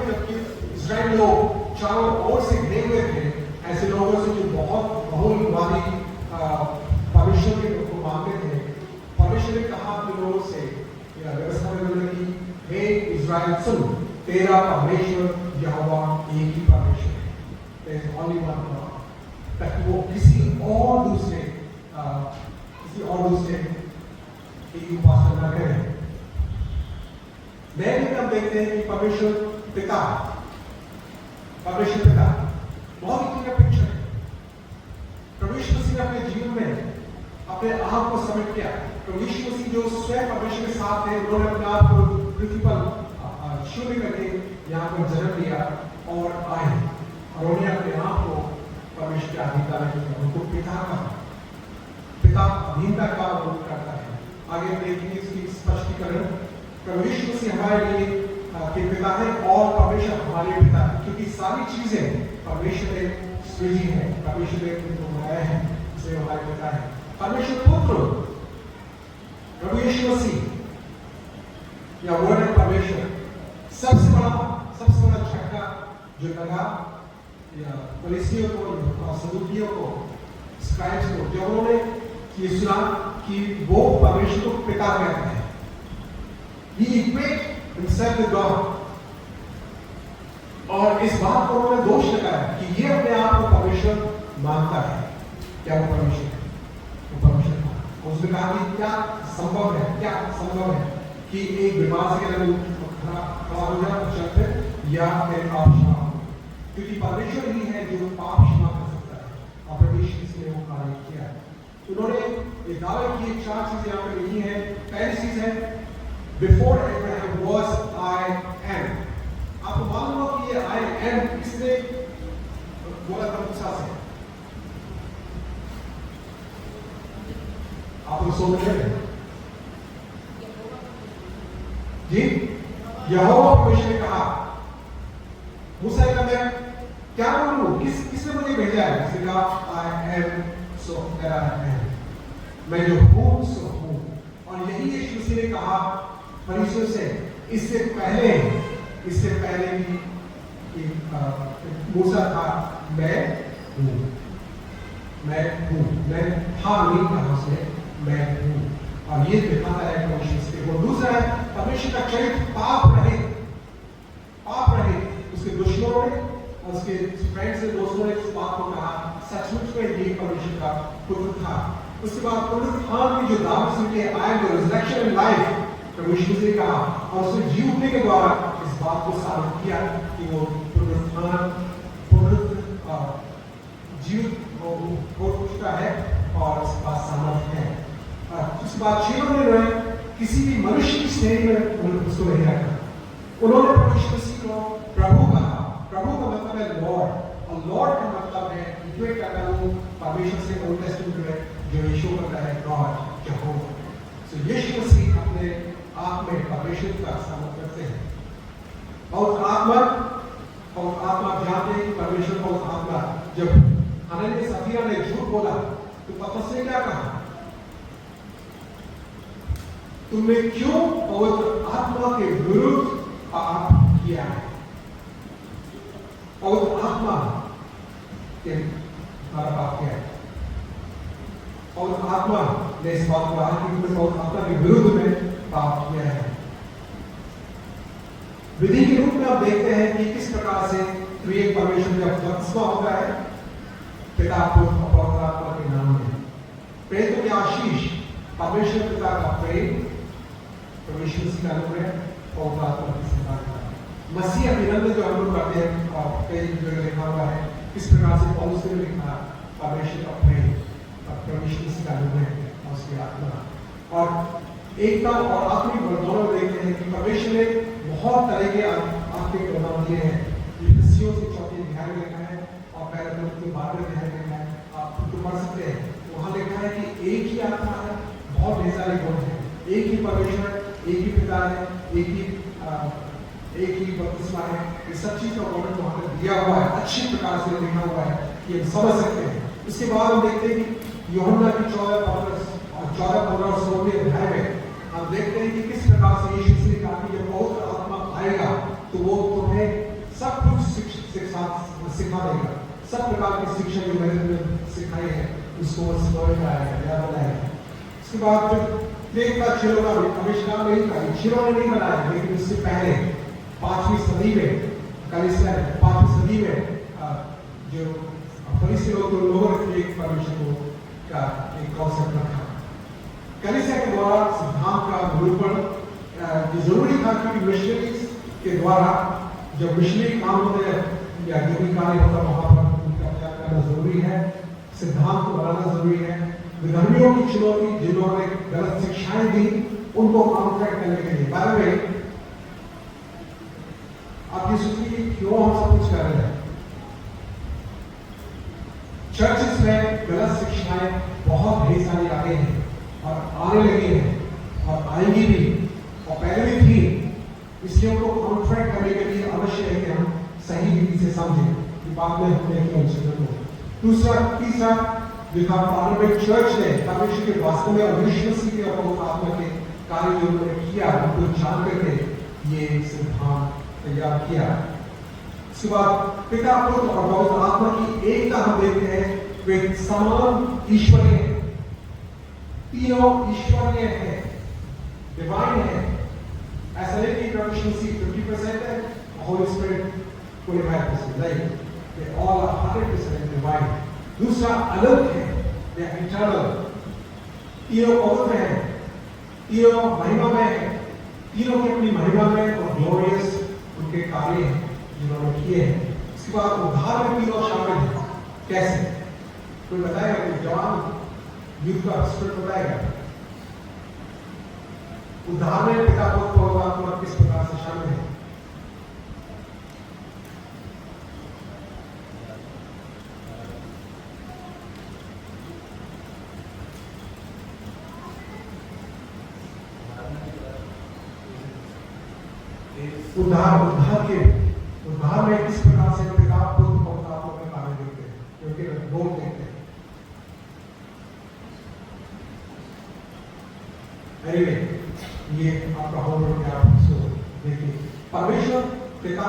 जबकि इस्राएल लोग चारों ओर से घिरे हुए थे ऐसे लोगों से जो बहुत बहुलवादी परमेश्वर के को मानते थे, परमेश्वर ने कहा अपने लोगों से व्यवस्था में बोले कि हे इस्राएल सुन, तेरा परमेश्वर यहोवा एक ही परमेश्वर है, there is only one God, ताकि वो किसी और दूसरे की उपासना न करें। नए नियम देखते हैं कि परमेश्वर पिता बहुत ही क्लियर पिक्चर है। परमेश्वर मसीह ने अपने जीवन में अपने आप को सबमिट किया। परमेश्वर मसीह जो स्वयं परमेश्वर के साथ थे, उन्होंने अपने आप को पृथ्वी पर शून्य करके यहाँ पर जन्म लिया और आए और उन्होंने अपने आप को परमेश्वर के अधीनता में किया। उनको पिता अधीनता का अनुरोध करता है। आगे देखेंगे इसकी स्पष्टीकरण। परमेश्वर मसीह हमारे लिए के पिता है और परमेश्वर हमारे पिता है, क्योंकि सारी चीजें परमेश्वर ने सृजी है, परमेश्वर ने उनको बनाया है, इसलिए हमारे पिता है। परमेश्वर पुत्र प्रभु यीशु मसीह या वर्ड है परमेश्वर। सबसे बड़ा झटका जो लगा या फरीसियों को, सदूकियों को, स्क्राइब्स को, जब उन्होंने ये सुना कि वो परमेश्वर को पिता कहते हैं, he equate himself with God, और इस बात को उन्होंने दोष लगाया कि ये अपने आप को परमेश्वर मानता है। क्या वो परमेश्वर है? वो परमेश्वर था। उसने कहा कि क्या संभव है कि एक बीमार से खड़ा हो जाए चलते या मेरे पाप क्षमा हो, क्योंकि परमेश्वर ही है जो पाप क्षमा कर सकता है और परमेश्वर ने वो कार्य किया। उन्होंने ये दावे किए, चार चीजें यहाँ पे लिखी है। पहली चीज है Before Abraham was I am। आपको मालूम हो कि ये I am किसने बोला था मूसा से? आप लोग सोच रहे हैं जी? यहोवा परमेश्वर ने कहा मूसा का मैं क्या बोलूं, किसने मुझे भेजा है? उसने कहा I am so that I am, मैं जो हूं सो हूं। और यही यीशु मसीह ने कहा फरीसियों से, इससे पहले भी मूसा था मैं हूं, मैं था नहीं कहा उसने, मैं हूं। और ये दिखाता है परमेश्वर से। वो दूसरा है परमेश्वर का चरित्र पाप रहे। उसके दुश्मनों ने और उसके फ्रेंड्स ने, दोस्तों ने इस बात को कहा सचमुच में ये परमेश्वर का पुत्र था। उसके बाद पुनरुत्थान की जो दावत सुन के आए, जो रिजरेक्शन एंड लाइफ परमेश्वर से कहा और उसने जी उठने के द्वारा इस बात को साबित किया कि वो जीवित हो चुका है और इस बात सामर्थ्य है। उसके बाद चेलों ने किसी भी मनुष्य की श्रेणी में उसको नहीं रखा। उन्होंने परमेश्वर को प्रभु कहा। प्रभु का मतलब है लॉर्ड, और लॉर्ड का मतलब है इक्वेट करना वो परमेश्वर से ओल्ड टेस्टमेंट में जो यीशु कहता है गॉड यहोवा। सो यीशु मसीह अपने आप में परमेश्वर का सामर्थ्य रखते हैं। और आत्मा जानते हैं कि परमेश्वर को आत्मा। जब हनन्याह सफीरा ने झूठ बोला तो पतरस ने क्या कहा? तुमने क्यों पवित्र आत्मा के विरुद्ध पाप किया है? पवित्र आत्मा के द्वारा पाप किया है। और आत्मा ने इस बात को कहा कि पवित्र आत्मा के विरुद्ध में पाप किया है। विधि के रूप में आप देखते हैं कि किस प्रकार से त्रिएक परमेश्वर का बपतिस्मा होता है पिता पुत्र और पवित्र आत्मा के नाम में। प्रेरितों की आशीष, परमेश्वर पिता का प्रेम, परमेश्वर का अनुग्रह, पवित्र आत्मा की सहायता, मसीह अभिनंदन जो हम लोग करते हैं और कई जगह लिखा हुआ है किस प्रकार से पौलुस ने लिखा परमेश्वर का प्रेम और परमेश्वर का अनुग्रह और उसकी आत्मा और एकता और आत्मिक वर्तमान में देखते हैं कि परमेश्वर ने बहुत तरह के आत्मिक वर्तमान दिए हैं। इफिसियों से 4 अध्याय में लिखा है और पहले के 12वें अध्याय में लिखा है, आप खुद पढ़ सकते हैं। वहां लिखा है कि एक ही आत्मा है, बहुत ढेर सारे गुण हैं, एक ही परमेश्वर, एक ही पिता है, एक ही बपतिस्मा है। ये सब चीज का वर्णन वहां पर दिया हुआ है, अच्छी प्रकार से लिखा हुआ है कि हम समझ सकते हैं। उसके बाद हम देखते हैं कि यूहन्ना की 14-15 और 16 अध्याय में हम देखते हैं कि किस प्रकार से यीशु ने कहा कि जब पवित्र आत्मा आएगा तो वो तुम्हें सब कुछ सिखा देगा, सब प्रकार की शिक्षा जो मैंने तुम्हें सिखाई है उसको सिखाएगा, याद दिलाएगा। उसके बाद फिर का छिलों का आविष्कार नहीं था, छिलों ने नहीं बनाया, लेकिन उससे पहले 5वीं सदी में कलीसिया 5वीं सदी में जो फरीसी लोगों ने एक परमेश्वर का एक कॉन्सेप्ट रखा। कलीसिया के द्वारा सिद्धांत का निरूपण जरूरी था क्योंकि मिशनरीज के द्वारा जब मिशनरी काम होते हैं या जो भी कार्य होता है वहां पर उनका क्या करना जरूरी है, सिद्धांत को बनाना जरूरी है। विधर्मियों की चुनौती जिन्होंने गलत शिक्षाएं दी उनको काउंटर करने के लिए। बाय द वे आप ये सोचिए क्यों हम सब कुछ कर रहे हैं। चर्चेस में गलत शिक्षाएं बहुत ढेर सारी आ गई हैं और आने लगी हैं और आएंगी भी और पहले भी थी, इसलिए उनको काउंटर करने के लिए अवश्य है कि हम सही रीति से समझें कि बाद में हमने क्या उचित हो। दूसरा तीसरा देखा प्रारंभिक चर्च ने परमेश्वर के वास्तव में और विश्वासी के और पवित्र आत्मा के कार्य जो उन्होंने किया उनको जान करके ये सिद्धांत तैयार किया। उसके बाद पिता पुत्र और पवित्र आत्मा की एकता हम देखते हैं, वे समान ईश्वरीय है, तीनों ईश्वरीय है, डिवाइन है। ऐसा नहीं कि प्रभु 50% है, होली स्पिरिट 25% नहीं, they all are 100% divine। दूसरा अलग है, they are eternal। तीनों पवित्र हैं, तीनों महिमा में है, तीनों की अपनी महिमा में और ग्लोरियस उनके कार्य हैं जिन्होंने किए हैं। इसके बाद उद्धार में तीनों शामिल हैं। कैसे कोई बताएगा? कोई जवान युद्ध का स्पिरिट बताएगा? उद्धार में पिता पुत्र और आत्मा किस प्रकार से शामिल है? उद्धार में किस प्रकार से पिता पुत्र और आत्मा में कार्य देखते हैं, क्योंकि बोल देखते हैं। Anyway, ये आपका होमवर्क है, आप इसको देखिए। परमेश्वर पिता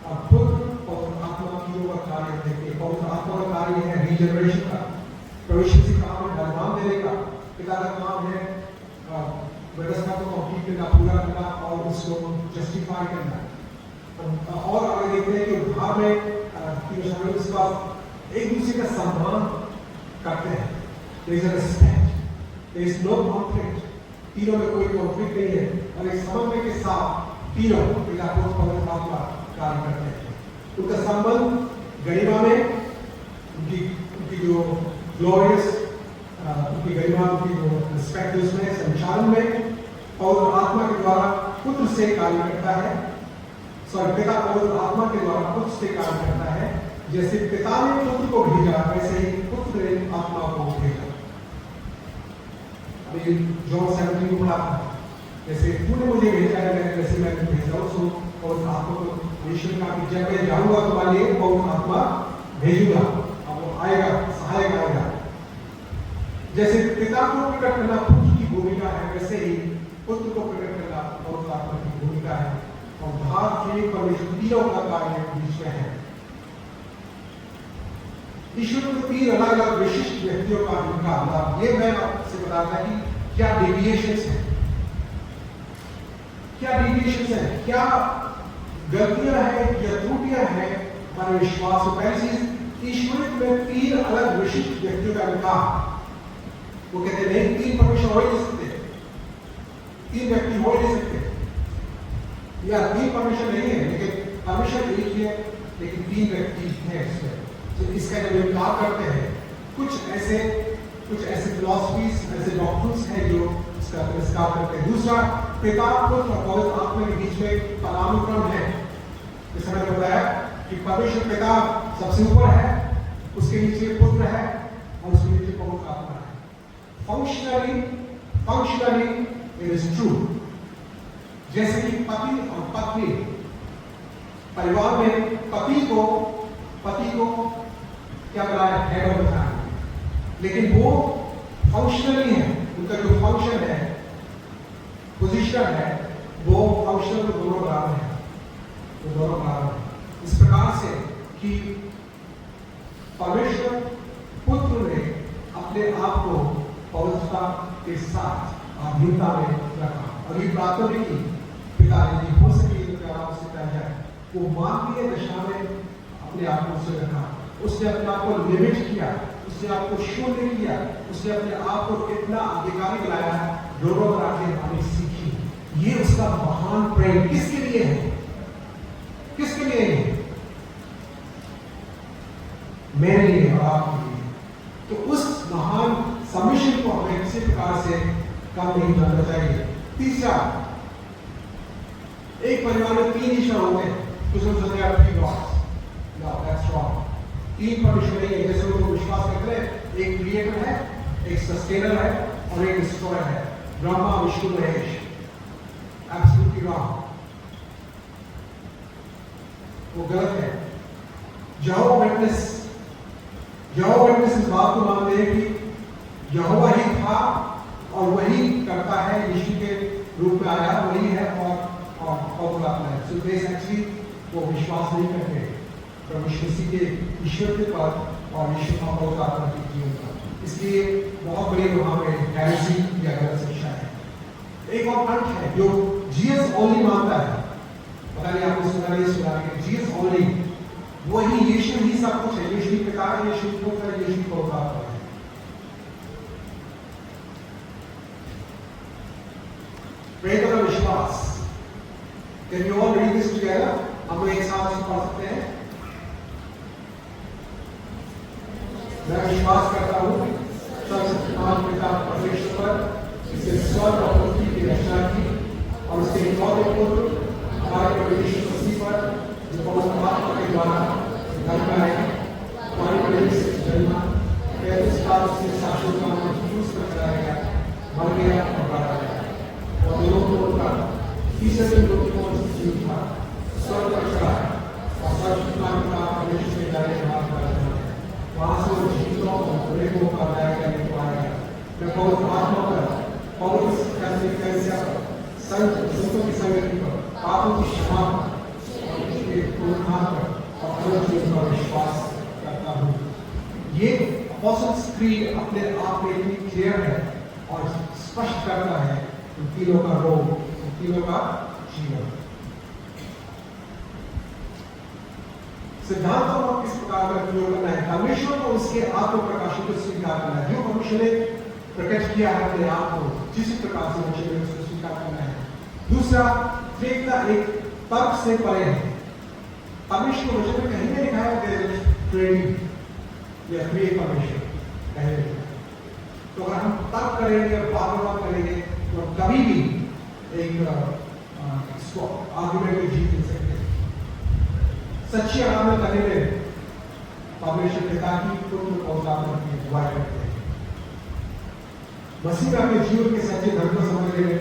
और पुत्र और आत्मा की का कार्य देखिए। पवित्र आत्मा का कार्य है रीजनरेशन का, परमेश्वर से काम है बलिदान देने का। पिता का काम है व्यवस्था को कंप्लीट करना, पूरा करना और उसको जस्टिफाई करना। और आगे देखते हैं कि उद्धार में उसके बाद एक दूसरे का सम्मान करते हैं। There is a respect, there is no conflict। तीनों में कोई कॉन्फ्लिक्ट नहीं है और एक समन्वय के साथ तीनों पिता पुत्र पवित्र आत्मा कार्य करते हैं। उनका संबंध गरिमा में, उनकी जो ग्लोरियस उनकी गरिमा, उनकी जो रिस्पेक्ट उसमें संचालन में पवित्र आत्मा के द्वारा पुत्र से कार्य करता है। पिता पवित्र आत्मा के द्वारा पुत्र से कार्य करता है। जैसे पिता ने पुत्र को भेजा वैसे ही पुत्र ने आत्मा को भेजा। अभी जॉन 17 को पढ़ा था, जैसे तूने मुझे भेजा है वैसे मैं भेजा हूं। सो पवित्र आत्मा को ईश्वर का कि जब मैं जाऊंगा तुम्हारे लिए पवित्र आत्मा भेजूंगा, अब वो आएगा, सहायक आएगा। जैसे पिता को प्रकट करना पुत्र की भूमिका है, वैसे ही पुत्र को प्रकट करना पवित्र आत्मा की भूमिका है। और उद्धार के परमेश्वर तीनों का कार्य बीच में है। ईश्वर को 3 अलग अलग विशिष्ट व्यक्तियों का इनका अलावा ये मैं आपसे बताता कि क्या डेविएशंस है, क्या डेविएशंस है, क्या गलतियां हैं या त्रुटियां हैं हमारे विश्वास में। पहली चीज, ईश्वर में 3 अलग विशिष्ट व्यक्तियों का इनका, वो कहते नहीं 3 परमेश्वर हो ही नहीं सकते, 3 व्यक्ति हो ही नहीं सकते, या 3 परमेश्वर नहीं है, लेकिन परमेश्वर एक ही है लेकिन 3 व्यक्ति हैं इसमें। तो इसका जब इनकार करते हैं, कुछ ऐसे फिलॉसफीज, ऐसे डॉक्ट्रिन्स हैं जो इसका तिरस्कार करते हैं। दूसरा, पिता पुत्र और पवित्र आत्मा के बीच में पदानुक्रम है। जैसे मैंने बताया कि परमेश्वर पिता सबसे ऊपर है, उसके नीचे पुत्र है और उसके नीचे पवित्र आत्मा है। Functionally it is true. जैसे कि पति और पत्नी, परिवार में पति को क्या बनाया, हेड ऑफ द फैमिली, लेकिन वो फंक्शनली है, उनका जो फंक्शन है, पोजीशन है, वो फंक्शन में दोनों बराबर है, वो दोनों बराबर है। इस प्रकार से कि परमेश्वर पुत्र ने अपने आप को पवित्रता के साथ अधीनता में रखा और ये प्रार्थना भी की, पिता यदि हो सके तो प्यारा उससे कहा जाए, वो मानवीय दशा में अपने आप को उसे रखा, उसने अपने आप को लिमिट किया, उसने आपको शून्य किया, उसने अपने आप को इतना अधिकारी बनाया है, दोनों राजें हमें सीखी। ये उसका महान प्रेम किसके लिए है, किसके लिए है, मेरे लिए और आपके लिए। तो उस महान सबमिशन को हमें किसी प्रकार से कम नहीं करना चाहिए। तीसरा, एक परिवार में 3 ईश्वर होते हैं, कुछ लोग कहते हैं 3 गॉड्स, नो दैट्स रॉन्ग। 3 परमेश्वर नहीं है, जैसे लोग विश्वास करते हैं एक क्रिएटर है, एक सस्टेनर है और एक डिस्ट्रॉयर है, ब्रह्मा विष्णु महेश। एब्सोल्युटली रॉन्ग, वो गलत है। यहोवा विटनेस इस बात को मानते हैं कि यहोवा ही था और वही करता है, यीशु के रूप में आया वही है और पवित्र आत्मा है। सो दे एक्चुअली वो विश्वास नहीं करते परमेश्वर के ईश्वर के पर और ईश्वर का पवित्र आत्मा के जीवन पर। इसलिए बहुत बड़ी वहां में हेरेसी या गलत शिक्षा है। एक और पंथ है जो जीसस ओनली मानता है, पता नहीं आपने सुना नहीं सुना, जीसस ओनली, वही यीशु ही सब कुछ है, यीशु ही पिता है, यीशु पुत्र है, यीशु पवित्र आत्मा है। प्रेम और विश्वास, can you all read this together? हम लोग एक साथ पढ़ सकते हैं। मैं विश्वास करता हूँ सर्वशक्तिमान पिता परमेश्वर पर, जिसने स्वर्ग और पृथ्वी की रचना की, और उसके इकलौते पुत्र हमारे प्रभु यीशु मसीह पर, जो पवित्र आत्मा के द्वारा जन्मा है, हमारे प्रभु से जन्मा, 35 साल से शासकों में क्रूस पर चढ़ाया गया, मर गया और मारा गया, और दोनों को उनका तीसरे दिन लोगों को जीव था, स्वर्ग पर चढ़ा और सर्वशक्तिमान पिता परमेश्वर के द्वारा हाथ मारा गया, वहां से वो जीवितों और बुरे को हटाया करने को आया। मैं पवित्र आत्मा पर, पवित्र करने कैसे संत संतों की संगति पर, पापों की क्षमा पर और उसके पुनरुत्थान पर और अनंत जीवन पर विश्वास करता हूँ। ये अपोस्टल्स क्रीड अपने आप में इतनी क्लियर है और स्पष्ट करता है उन तीनों का रोल, उन तीनों का जीवन। सिद्धांतों को किस प्रकार का प्रयोग करना है? परमेश्वर को उसके आत्म प्रकाशन को स्वीकार करना है, जो परमेश्वर ने प्रकट किया है अपने आप को, जिस प्रकार से मनुष्य ने उसको स्वीकार करना है। दूसरा, त्रिएकता एक तर्क से परे है। परमेश्वर वचन में कहीं नहीं लिखा है ट्रेनिंग या क्रिएट परमेश्वर, कहीं नहीं। तो अगर हम तर्क करेंगे और वाद करेंगे तो कभी भी एक आर्गुमेंट में जीत नहीं सकते। सच्ची आराधना करने में परमेश्वर पिता की पुत्र और आत्मा की अगुवाई करते हैं। मसीह में अपने जीवन के सच्चे धर्म को समझने में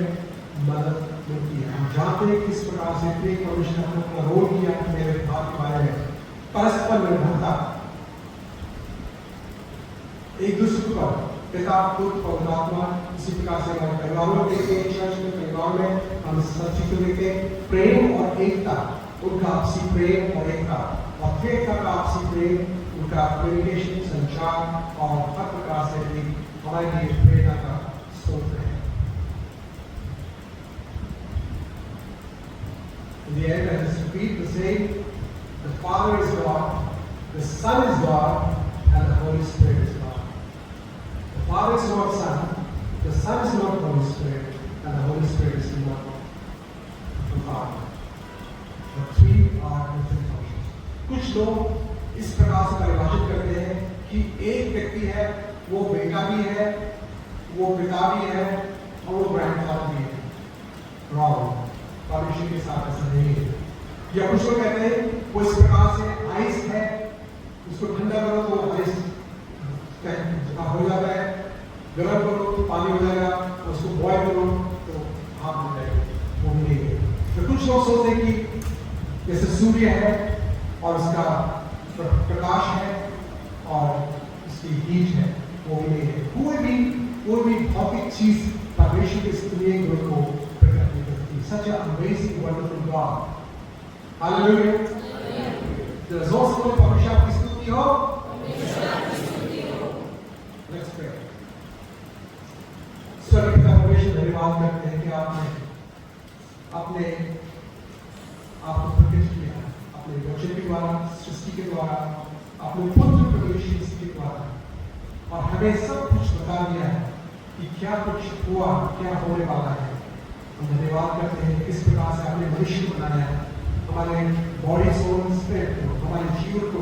मदद मिलती है। हम जानते हैं किस प्रकार से एक परमेश्वर ने अपना रोल किया मेरे भाग के बारे में, परस्पर निर्भरता, एक दूसरे पर पिता पुत्र और आत्मा, इसी प्रकार से हमारे परिवारों में देखते हैं, चर्च में परिवार में हम सच्ची को देखते हैं। प्रेम और एकता, उनका आपसी प्रेम और एकता, और त्रिएकता का आपसी प्रेम उनका कम्युनिकेशन, संचार और हर प्रकार से भी हमारे लिए प्रेरणा का स्रोत है। In the end, I just repeat the same: the Father is God, the Son is God, and the Holy Spirit is God. The Father is not Son, the Son is not Holy Spirit, and the Holy Spirit is not the Father. The three are different functions. कुछ लोग इस प्रकार से परिभाषित करते हैं कि एक व्यक्ति है, वो बेटा भी है, वो पिता भी है, और वो ग्रैंडफादर भी है। Wrong. परमेश्वर के साथ ऐसा नहीं है। या कुछ लोग कहते हैं वो इस प्रकार से आइस है, उसको ठंडा करो तो आइस हो जाता है, गर्म करो तो पानी हो जाएगा, उसको बॉयल करो तो भाप बन जाएगा। वो नहीं है। तो कुछ लोग सोचते हैं कि जैसे सूर्य है और उसका प्रकाश है और उसकी हीट है, वो भी नहीं है। कोई भी भौतिक चीज परमेश्वर के स्तुतीय गुण को प्रकट नहीं करती। Such an amazing, wonderful God. Hallelujah. The resource for परमेश्वर की स्तुति हो। Let's pray. स्वर्गीय पिता परमेश्वर, धन्यवाद करते हैं कि आपने आपको प्रकट किया, अपने वचन के द्वारा, सृष्टि के द्वारा, अपने पुत्र प्रभु यीशु के द्वारा, और हमें सब कुछ बता दिया है कि क्या कुछ हुआ, क्या होने वाला है। हम धन्यवाद करते हैं किस प्रकार से आपने मनुष्य को बनाया है, हमारे बॉडी, सोल, स्पिरिट को, हमारे जीवन को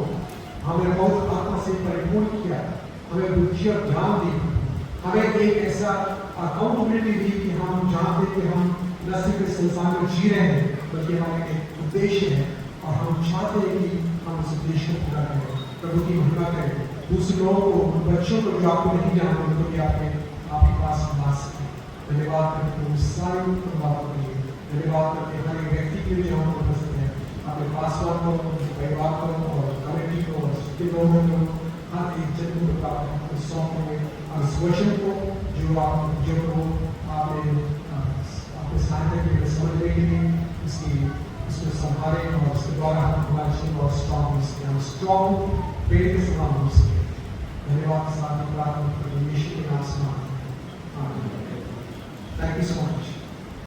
हमें बहुत आत्मा से परिपूर्ण किया, हमें बुद्धि और ज्ञान दी, हमें एक ऐसा अकाउंटेबिलिटी दी कि हम जानते कि हम न सिर्फ इस संसार में जी रहे हैं, बल्कि हमारा एक उद्देश्य है और हम चाहते हैं कि हम उस उद्देश्य को पूरा करें, प्रभु की महिमा करें, दूसरे लोगों को, बच्चों को जो आपको नहीं जानते उनको भी आपके पास ला सकें। धन्यवाद करते हैं सारी बातों के लिए, धन्यवाद करते हैं हर एक व्यक्ति के लिए जो हम उपस्थित हैं, अपने पासवार को, परिवार को और कमेटी को और उसके लोगों को, हर एक जन को प्राप्त सौंपेंगे और इस वचन को जो आपने अपने सहायता के लिए समझने के लिए इसको संभालें और उसके द्वारा हम हमारे जीवन और स्ट्रॉन्ग पेड़ के समान हो सके। धन्यवाद साथ ही प्रार्थना यीशु के नाम से। Thank you so much.